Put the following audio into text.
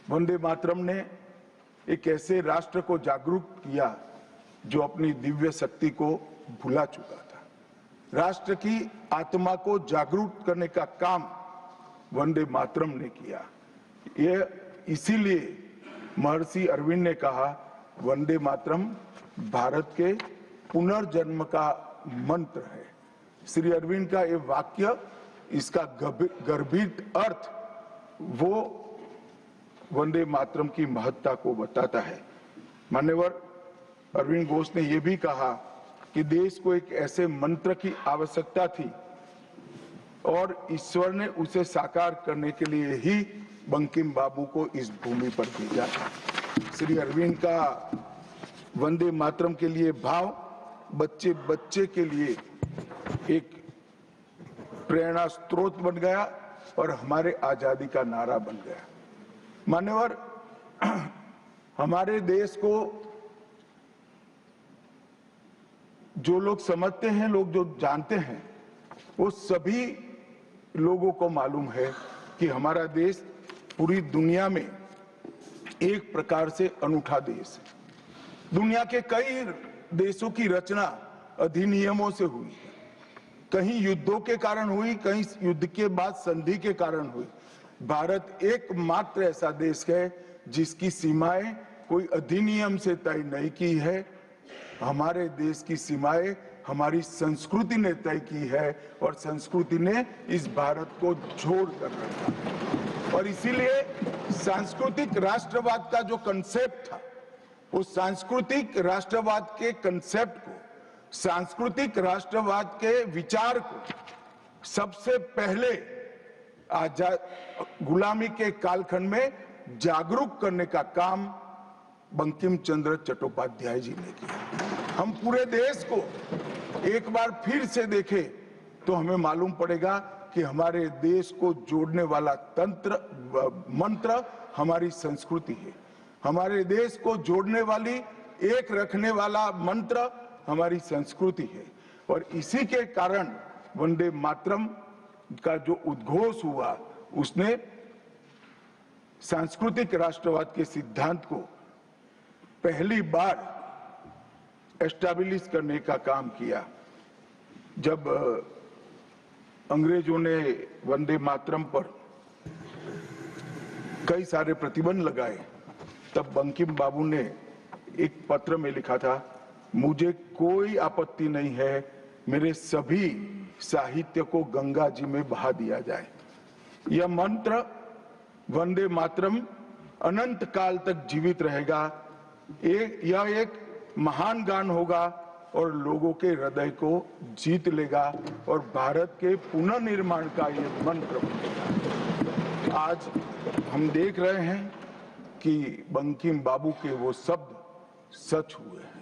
वंदे मातरम ने एक ऐसे राष्ट्र को जागरूक किया जो अपनी दिव्य शक्ति को भुला चुका था। राष्ट्र की आत्मा को जागरूक करने का काम वंदे मातरम ने किया। ये इसीलिए महर्षि अरविंद ने कहा, वंदे मातरम भारत के पुनर्जन्म का मंत्र है। श्री अरविंद का ये वाक्य, इसका गर्भित अर्थ वो वंदे मातरम की महत्ता को बताता है। मान्यवर अरविंद घोष ने यह भी कहा कि देश को एक ऐसे मंत्र की आवश्यकता थी और ईश्वर ने उसे साकार करने के लिए ही बंकिम बाबू को इस भूमि पर भेजा। श्री अरविंद का वंदे मातरम के लिए भाव बच्चे बच्चे के लिए एक प्रेरणा स्रोत बन गया और हमारे आजादी का नारा बन गया। मान्यवर, हमारे देश को जो लोग समझते हैं, लोग जो जानते हैं, वो सभी लोगों को मालूम है कि हमारा देश पूरी दुनिया में एक प्रकार से अनूठा देश है। दुनिया के कई देशों की रचना अधिनियमों से हुई है। कहीं युद्धों के कारण हुई, कहीं युद्ध के बाद संधि के कारण हुई। भारत एकमात्र ऐसा देश है जिसकी सीमाएं कोई अधिनियम से तय नहीं की है। हमारे देश की सीमाएं हमारी संस्कृति ने तय की है और संस्कृति ने इस भारत को जोड़ कर रखा। और इसीलिए सांस्कृतिक राष्ट्रवाद का जो कंसेप्ट था, उस सांस्कृतिक राष्ट्रवाद के कंसेप्ट को, सांस्कृतिक राष्ट्रवाद के विचार को सबसे पहले गुलामी के कालखंड में जागरूक करने का काम बंकिम चंद्र चट्टोपाध्याय जी ने किया। हम पूरे देश को एक बार फिर से देखें तो हमें मालूम पड़ेगा कि हमारे देश को जोड़ने वाला मंत्र हमारी संस्कृति है। हमारे देश को जोड़ने वाली, एक रखने वाला मंत्र हमारी संस्कृति है। और इसी के कारण वंदे मातरम का जो उद्घोष हुआ, उसने सांस्कृतिक राष्ट्रवाद के सिद्धांत को पहली बार एस्टैब्लिश करने का काम किया। जब अंग्रेजों ने वंदे मातरम पर कई सारे प्रतिबंध लगाए, तब बंकिम बाबू ने एक पत्र में लिखा था, मुझे कोई आपत्ति नहीं है, मेरे सभी साहित्य को गंगा जी में बहा दिया जाए। यह मंत्र वंदे मातरम अनंत काल तक जीवित रहेगा। यह एक महान गान होगा और लोगों के हृदय को जीत लेगा और भारत के पुनर्निर्माण का यह मंत्र बनेगा। आज हम देख रहे हैं कि बंकिम बाबू के वो शब्द सच हुए हैं।